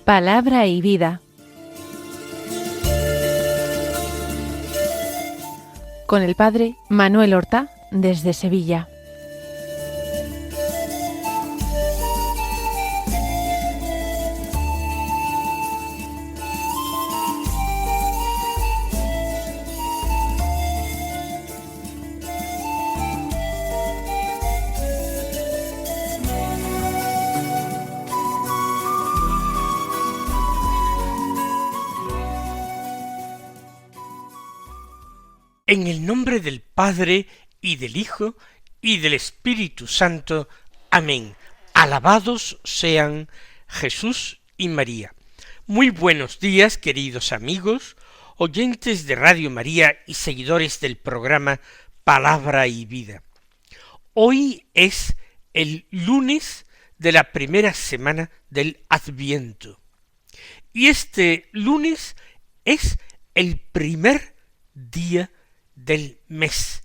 Palabra y vida. Con el padre Manuel Horta, desde Sevilla. En el nombre del Padre, y del Hijo, y del Espíritu Santo. Amén. Alabados sean Jesús y María. Muy buenos días, queridos amigos, oyentes de Radio María y seguidores del programa Palabra y Vida. Hoy es el lunes de la primera semana del Adviento. Y este lunes es el primer día del mes,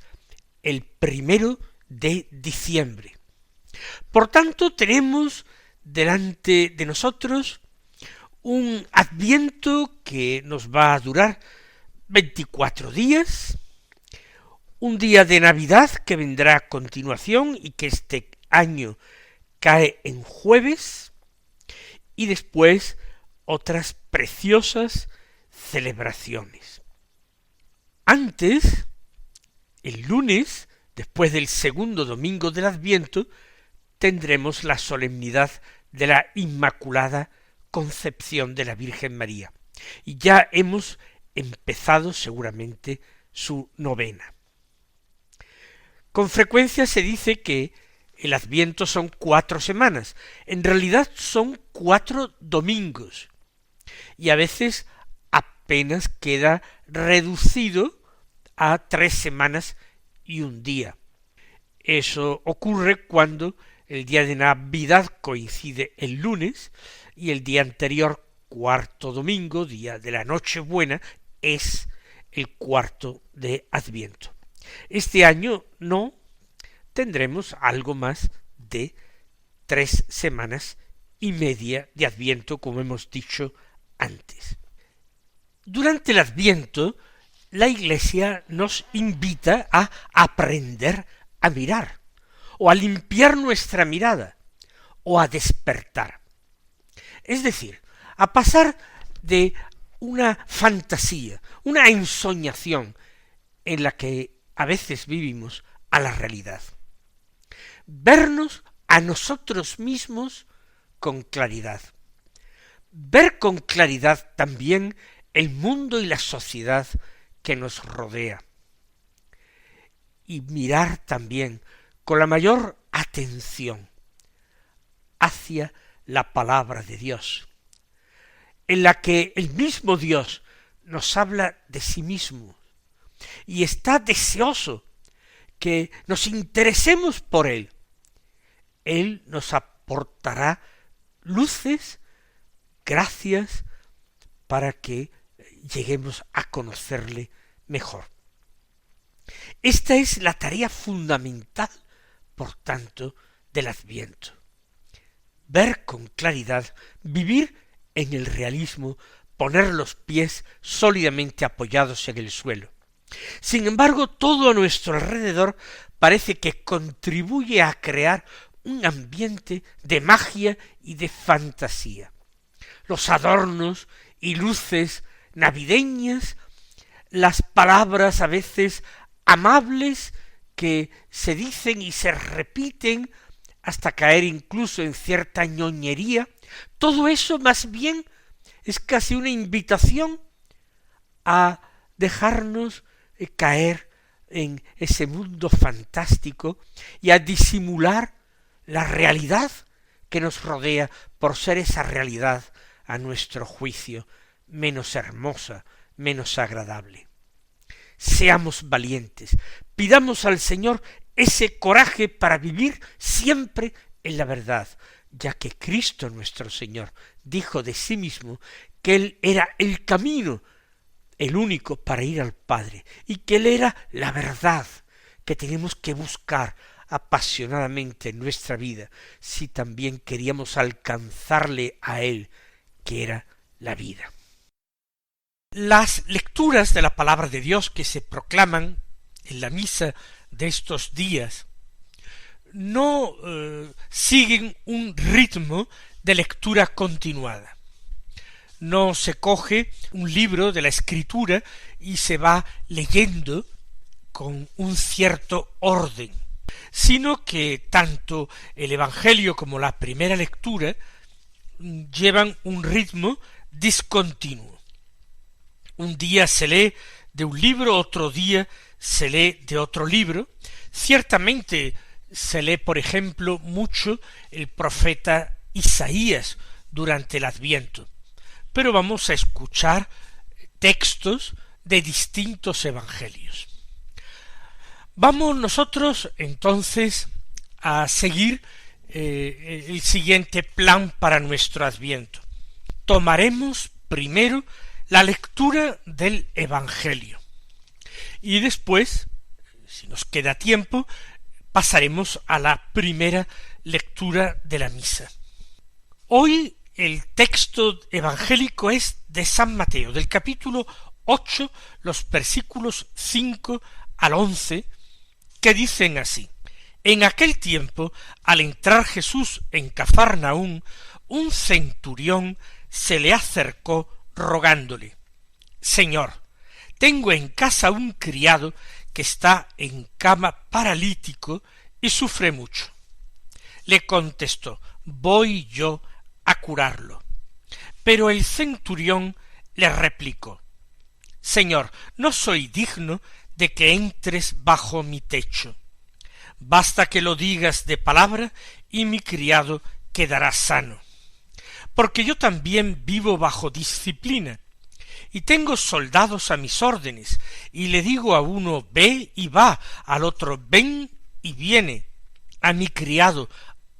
el 1 de diciembre. Por tanto, tenemos delante de nosotros un Adviento que nos va a durar 24 días, un día de Navidad que vendrá a continuación y que este año cae en jueves, y después otras preciosas celebraciones. Antes, el lunes, después del segundo domingo del Adviento, tendremos la solemnidad de la Inmaculada Concepción de la Virgen María. Y ya hemos empezado seguramente su novena. Con frecuencia se dice que el Adviento son 4 semanas. En realidad son 4 domingos. Y a veces apenas queda reducido a 3 semanas y un día. Eso ocurre cuando el día de Navidad coincide el lunes y el día anterior, cuarto domingo, día de la Nochebuena, es el cuarto de Adviento. Este año no, tendremos algo más de 3 semanas y media de Adviento, como hemos dicho antes. Durante el Adviento, la Iglesia nos invita a aprender a mirar, o a limpiar nuestra mirada, o a despertar. Es decir, a pasar de una fantasía, una ensoñación en la que a veces vivimos, a la realidad. Vernos a nosotros mismos con claridad. Ver con claridad también el mundo y la sociedad que nos rodea, y mirar también con la mayor atención hacia la palabra de Dios, en la que el mismo Dios nos habla de sí mismo y está deseoso que nos interesemos por Él. Él nos aportará luces, gracias, para que lleguemos a conocerle mejor. Esta es la tarea fundamental, por tanto, del Adviento. Ver con claridad, vivir en el realismo, poner los pies sólidamente apoyados en el suelo. Sin embargo, todo a nuestro alrededor parece que contribuye a crear un ambiente de magia y de fantasía. Los adornos y luces navideñas, las palabras a veces amables que se dicen y se repiten hasta caer incluso en cierta ñoñería, todo eso más bien es casi una invitación a dejarnos caer en ese mundo fantástico y a disimular la realidad que nos rodea por ser esa realidad, a nuestro juicio, menos hermosa, menos agradable. Seamos valientes, pidamos al Señor ese coraje para vivir siempre en la verdad, ya que Cristo nuestro Señor dijo de sí mismo que Él era el camino, el único para ir al Padre, y que Él era la verdad que tenemos que buscar apasionadamente en nuestra vida, si también queríamos alcanzarle a Él, que era la vida. Las lecturas de la palabra de Dios que se proclaman en la misa de estos días no siguen un ritmo de lectura continuada. No se coge un libro de la Escritura y se va leyendo con un cierto orden, sino que tanto el Evangelio como la primera lectura llevan un ritmo discontinuo. Un día se lee de un libro, otro día se lee de otro libro. Ciertamente se lee, por ejemplo, mucho el profeta Isaías durante el Adviento, pero vamos a escuchar textos de distintos evangelios. Vamos nosotros entonces a seguir el siguiente plan para nuestro Adviento. Tomaremos primero la lectura del Evangelio y después, si nos queda tiempo, pasaremos a la primera lectura de la misa. Hoy el texto evangélico es de San Mateo, del capítulo 8, los versículos 5 al 11, que dicen así: En aquel tiempo, al entrar Jesús en Cafarnaún, un centurión se le acercó rogándole: Señor, tengo en casa un criado que está en cama paralítico y sufre mucho. Le contestó: voy yo a curarlo. Pero el centurión le replicó: Señor, no soy digno de que entres bajo mi techo. Basta que lo digas de palabra y mi criado quedará sano. Porque yo también vivo bajo disciplina, y tengo soldados a mis órdenes, y le digo a uno ve y va, al otro ven y viene, a mi criado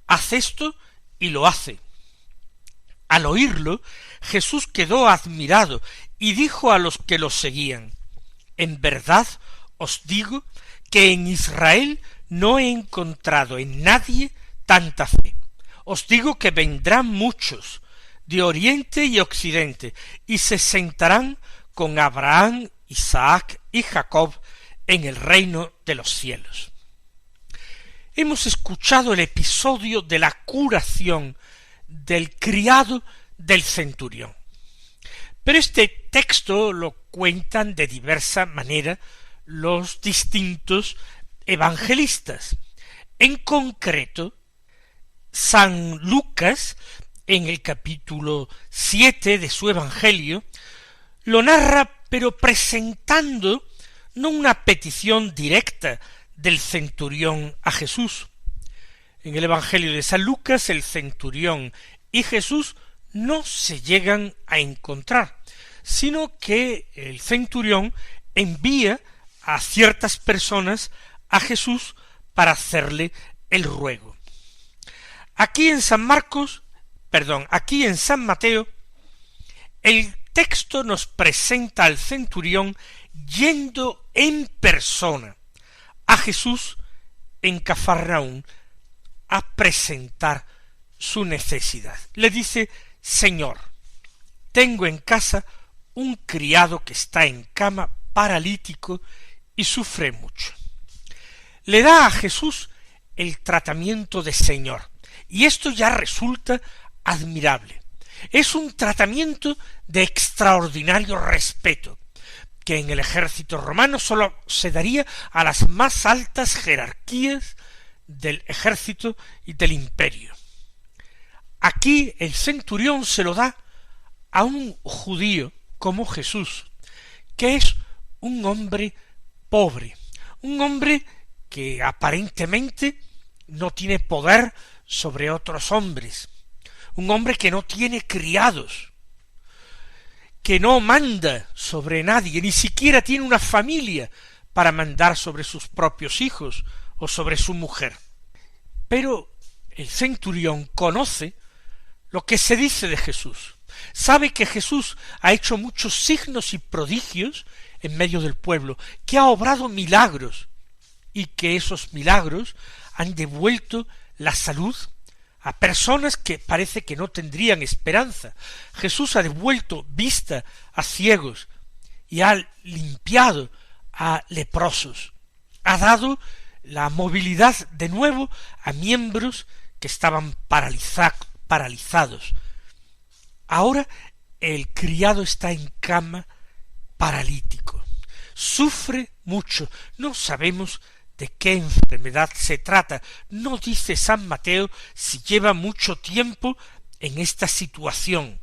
haz esto y lo hace. Al oírlo, Jesús quedó admirado y dijo a los que lo seguían: En verdad os digo que en Israel no he encontrado en nadie tanta fe. Os digo que vendrán muchos de oriente y occidente, y se sentarán con Abraham, Isaac y Jacob en el reino de los cielos. Hemos escuchado el episodio de la curación del criado del centurión. Pero este texto lo cuentan de diversa manera los distintos evangelistas. En concreto, San Lucas, en el capítulo 7 de su Evangelio, lo narra, pero presentando no una petición directa del centurión a Jesús. En el Evangelio de San Lucas, el centurión y Jesús no se llegan a encontrar, sino que el centurión envía a ciertas personas a Jesús para hacerle el ruego. Aquí en San Mateo, el texto nos presenta al centurión yendo en persona a Jesús en Cafarnaún a presentar su necesidad. Le dice: Señor, tengo en casa un criado que está en cama paralítico y sufre mucho. Le da a Jesús el tratamiento de Señor, y esto ya resulta admirable. Es un tratamiento de extraordinario respeto, que en el ejército romano sólo se daría a las más altas jerarquías del ejército y del imperio. Aquí el centurión se lo da a un judío como Jesús, que es un hombre pobre, un hombre que aparentemente no tiene poder sobre otros hombres, un hombre que no tiene criados, que no manda sobre nadie, ni siquiera tiene una familia para mandar sobre sus propios hijos o sobre su mujer. Pero el centurión conoce lo que se dice de Jesús, sabe que Jesús ha hecho muchos signos y prodigios en medio del pueblo, que ha obrado milagros, y que esos milagros han devuelto la salud a personas que parece que no tendrían esperanza. Jesús ha devuelto vista a ciegos y ha limpiado a leprosos. Ha dado la movilidad de nuevo a miembros que estaban paralizados. Ahora el criado está en cama paralítico. Sufre mucho. No sabemos de qué enfermedad se trata. No dice San Mateo si lleva mucho tiempo en esta situación.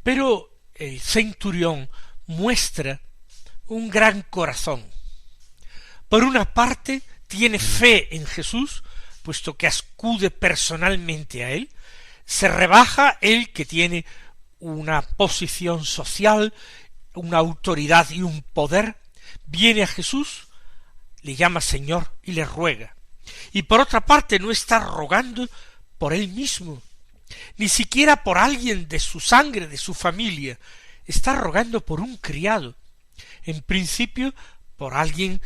Pero el centurión muestra un gran corazón. Por una parte, tiene fe en Jesús, puesto que acude personalmente a él. Se rebaja él, que tiene una posición social, una autoridad y un poder, viene a Jesús, le llama Señor y le ruega. Y por otra parte no está rogando por él mismo, ni siquiera por alguien de su sangre, de su familia, está rogando por un criado, en principio por alguien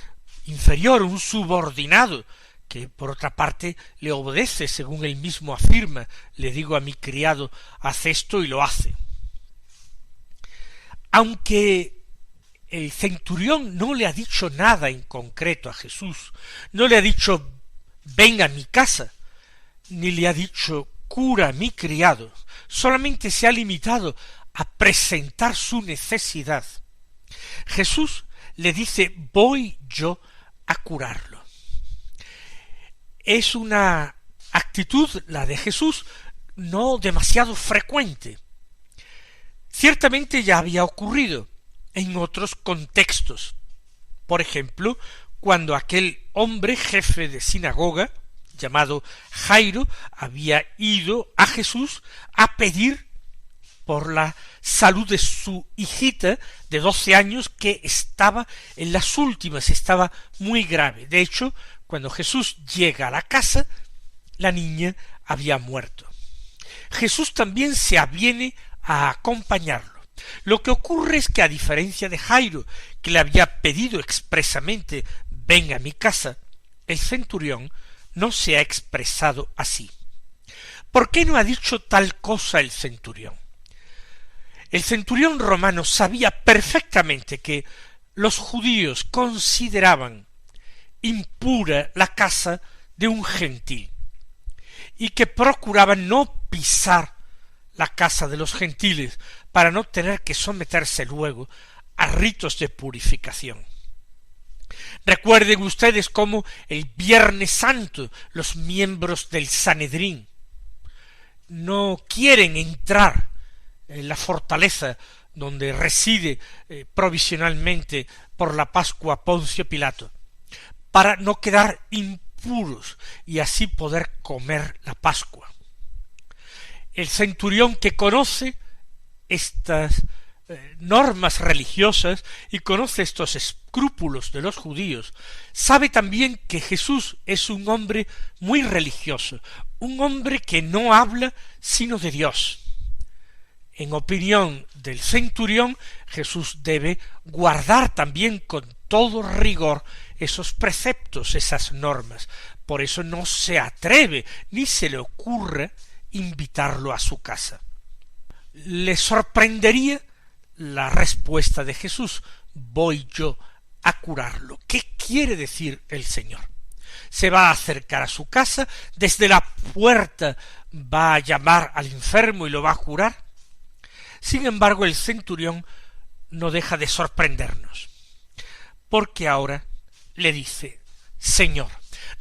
inferior, un subordinado, que por otra parte le obedece, según él mismo afirma, le digo a mi criado, haz esto y lo hace. Aunque el centurión no le ha dicho nada en concreto a Jesús, no le ha dicho ven a mi casa, ni le ha dicho cura a mi criado, solamente se ha limitado a presentar su necesidad. Jesús le dice voy yo a curarlo. Es una actitud, la de Jesús, no demasiado frecuente. Ciertamente ya había ocurrido en otros contextos. Por ejemplo, cuando aquel hombre jefe de sinagoga, llamado Jairo, había ido a Jesús a pedir por la salud de su hijita de 12 años que estaba en las últimas, estaba muy grave. De hecho, cuando Jesús llega a la casa, la niña había muerto. Jesús también se aviene a acompañarlo. Lo que ocurre es que, a diferencia de Jairo, que le había pedido expresamente ven a mi casa, el centurión no se ha expresado así. ¿Por qué no ha dicho tal cosa el centurión? El centurión romano sabía perfectamente que los judíos consideraban impura la casa de un gentil y que procuraban no pisar la casa de los gentiles para no tener que someterse luego a ritos de purificación. Recuerden ustedes cómo el Viernes Santo los miembros del Sanedrín no quieren entrar en la fortaleza donde reside provisionalmente por la Pascua Poncio Pilato, para no quedar impuros y así poder comer la Pascua. El centurión, que conoce estas normas religiosas y conoce estos escrúpulos de los judíos, sabe también que Jesús es un hombre muy religioso, un hombre que no habla sino de Dios. En opinión del centurión, Jesús debe guardar también con todo rigor esos preceptos, esas normas. Por eso no se atreve ni se le ocurre invitarlo a su casa. Le sorprendería la respuesta de Jesús: voy yo a curarlo. ¿Qué quiere decir el Señor? Se va a acercar a su casa, desde la puerta va a llamar al enfermo y lo va a curar. Sin embargo, el centurión no deja de sorprendernos, porque ahora le dice: Señor,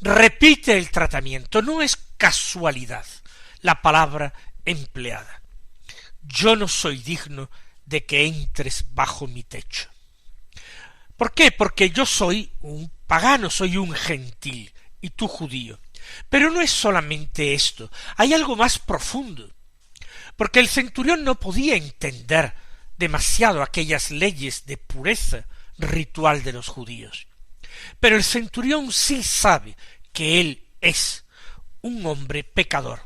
repite el tratamiento, no es casualidad la palabra empleada. Yo no soy digno de que entres bajo mi techo. ¿Por qué? Porque yo soy un pagano, soy un gentil, y tú judío. Pero no es solamente esto, hay algo más profundo, porque el centurión no podía entender demasiado aquellas leyes de pureza ritual de los judíos. Pero el centurión sí sabe que él es un hombre pecador,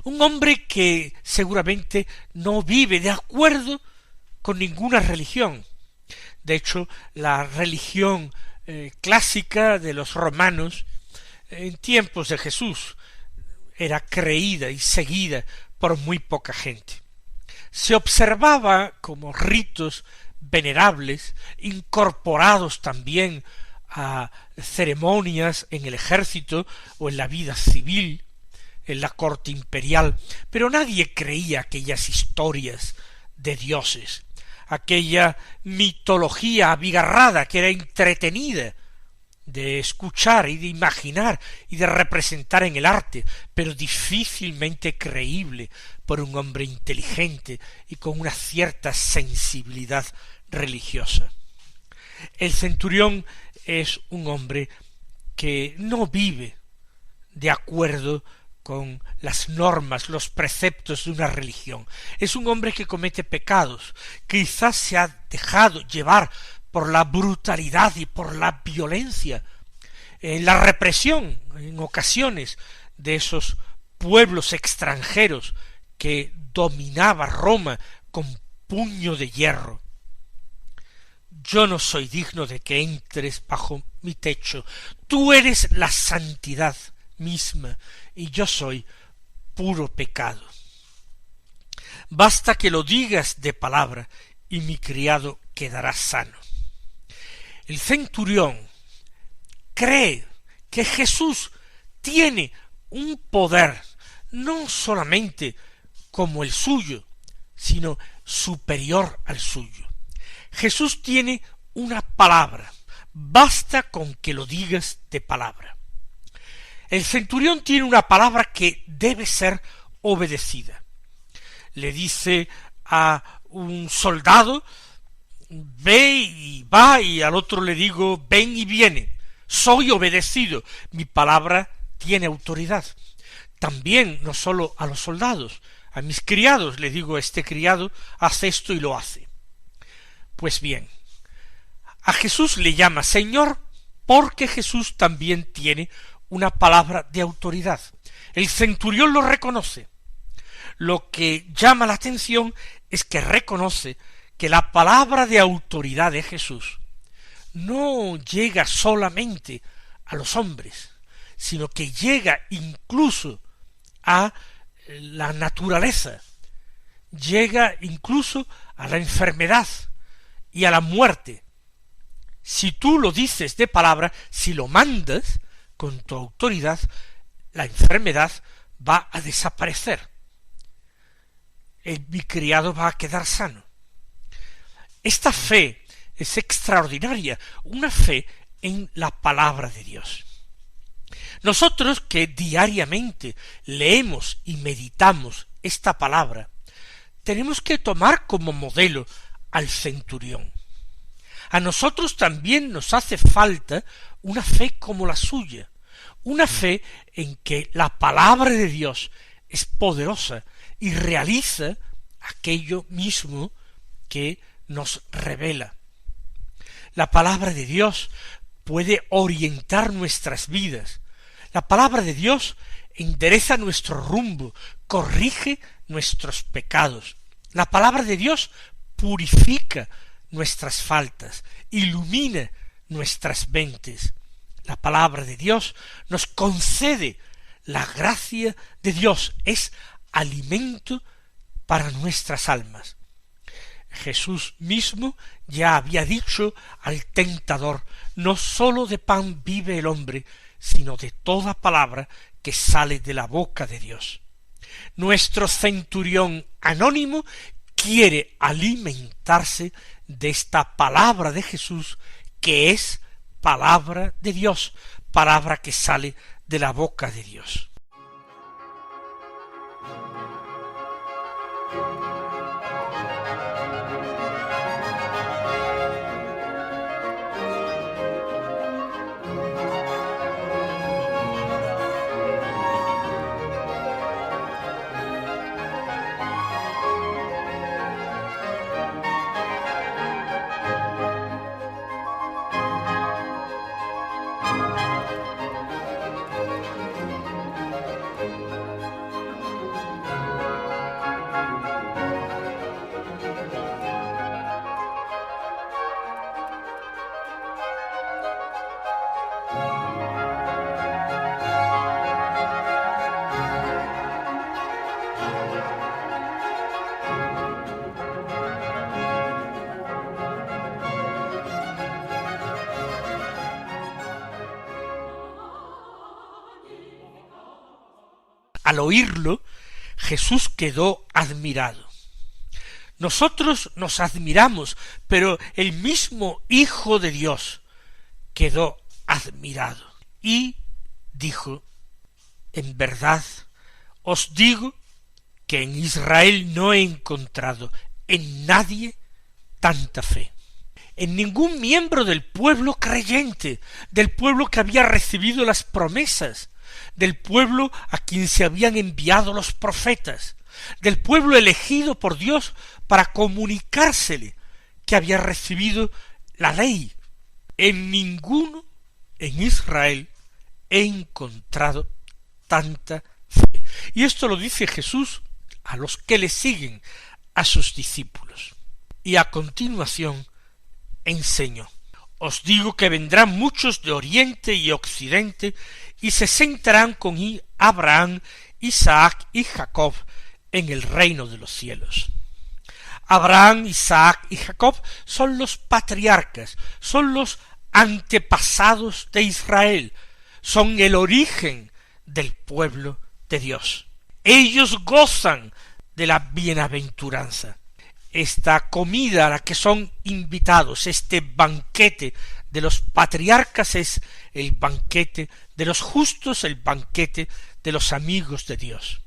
un hombre que seguramente no vive de acuerdo con ninguna religión. De hecho, la religión clásica de los romanos en tiempos de Jesús era creída y seguida por muy poca gente. Se observaba como ritos venerables, incorporados también a ceremonias en el ejército o en la vida civil, en la corte imperial, pero nadie creía aquellas historias de dioses, aquella mitología abigarrada que era entretenida de escuchar y de imaginar y de representar en el arte, pero difícilmente creíble por un hombre inteligente y con una cierta sensibilidad religiosa. El centurión es un hombre que no vive de acuerdo con las normas, los preceptos de una religión. Es un hombre que comete pecados, quizás se ha dejado llevar por la brutalidad y por la violencia, la represión en ocasiones de esos pueblos extranjeros que dominaba Roma con puño de hierro. Yo no soy digno de que entres bajo mi techo. Tú eres la santidad misma y yo soy puro pecado. Basta que lo digas de palabra y mi criado quedará sano. El centurión cree que Jesús tiene un poder no solamente como el suyo, sino superior al suyo. Jesús tiene una palabra, basta con que lo digas de palabra. El centurión tiene una palabra que debe ser obedecida. Le dice a un soldado, ve y va, y al otro le digo, ven y viene. Soy obedecido, mi palabra tiene autoridad. También, no sólo a los soldados, a mis criados le digo, este criado hace esto y lo hace. Pues bien, a Jesús le llama Señor porque Jesús también tiene una palabra de autoridad. El centurión lo reconoce. Lo que llama la atención es que reconoce que la palabra de autoridad de Jesús no llega solamente a los hombres, sino que llega incluso a la naturaleza, llega incluso a la enfermedad y a la muerte. Si tú lo dices de palabra, si lo mandas con tu autoridad, la enfermedad va a desaparecer. Mi criado va a quedar sano. Esta fe es extraordinaria, una fe en la palabra de Dios. Nosotros que diariamente leemos y meditamos esta palabra, tenemos que tomar como modelo al centurión. A nosotros también nos hace falta una fe como la suya, una fe en que la palabra de Dios es poderosa y realiza aquello mismo que nos revela. La palabra de Dios puede orientar nuestras vidas. La palabra de Dios endereza nuestro rumbo, corrige nuestros pecados. La palabra de Dios purifica nuestras faltas, ilumina nuestras mentes. La palabra de Dios nos concede la gracia de Dios, es alimento para nuestras almas. Jesús mismo ya había dicho al tentador, no sólo de pan vive el hombre, sino de toda palabra que sale de la boca de Dios. Nuestro centurión anónimo quiere alimentarse de esta palabra de Jesús, que es palabra de Dios, palabra que sale de la boca de Dios. al oírlo, Jesús quedó admirado. Nosotros nos admiramos, pero el mismo Hijo de Dios quedó admirado y dijo: en verdad os digo que en Israel no he encontrado en nadie tanta fe, en ningún miembro del pueblo creyente, del pueblo que había recibido las promesas, del pueblo a quien se habían enviado los profetas, del pueblo elegido por Dios para comunicársele que había recibido la ley. En ninguno en Israel he encontrado tanta fe. Y esto lo dice Jesús a los que le siguen, a sus discípulos. Y a continuación enseñó: os digo que vendrán muchos de oriente y occidente y se sentarán con Abraham, Isaac y Jacob en el reino de los cielos. Abraham, Isaac y Jacob son los patriarcas, son los antepasados de Israel, son el origen del pueblo de Dios. Ellos gozan de la bienaventuranza. Esta comida a la que son invitados, este banquete de los patriarcas, es el banquete de los justos, el banquete de los amigos de Dios.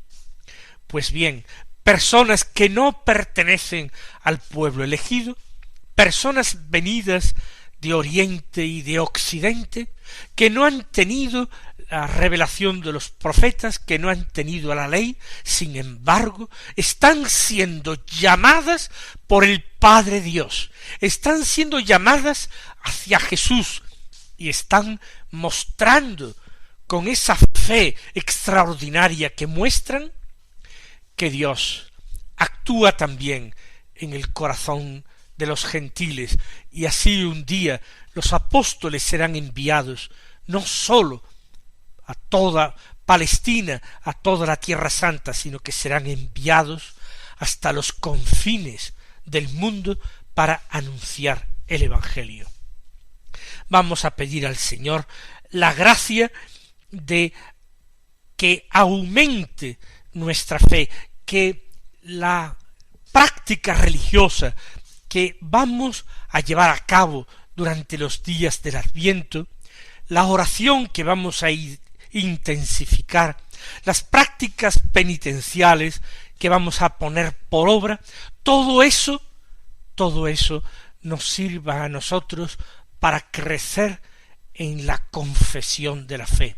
Pues bien, personas que no pertenecen al pueblo elegido, personas venidas de oriente y de occidente, que no han tenido la revelación de los profetas, que no han tenido a la ley, sin embargo, están siendo llamadas por el Padre Dios, están siendo llamadas hacia Jesús y están mostrando con esa fe extraordinaria que muestran que Dios actúa también en el corazón de los gentiles, y así un día los apóstoles serán enviados no sólo a toda Palestina, a toda la Tierra Santa, sino que serán enviados hasta los confines del mundo para anunciar el Evangelio. Vamos a pedir al Señor la gracia de que aumente nuestra fe, que la práctica religiosa que vamos a llevar a cabo durante los días del Adviento, la oración que vamos a intensificar, las prácticas penitenciales que vamos a poner por obra, todo eso nos sirva a nosotros para crecer en la confesión de la fe,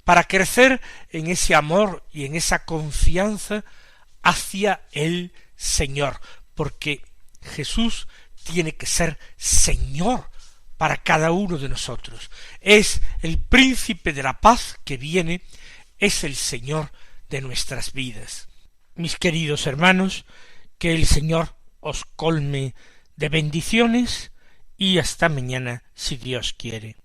para crecer en ese amor y en esa confianza hacia el Señor, porque Jesús tiene que ser Señor para cada uno de nosotros. Es el príncipe de la paz que viene, es el Señor de nuestras vidas. Mis queridos hermanos, que el Señor os colme de bendiciones y hasta mañana, si Dios quiere.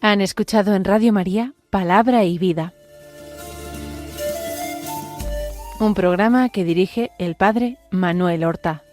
Han escuchado en Radio María Palabra y Vida, un programa que dirige el Padre Manuel Horta.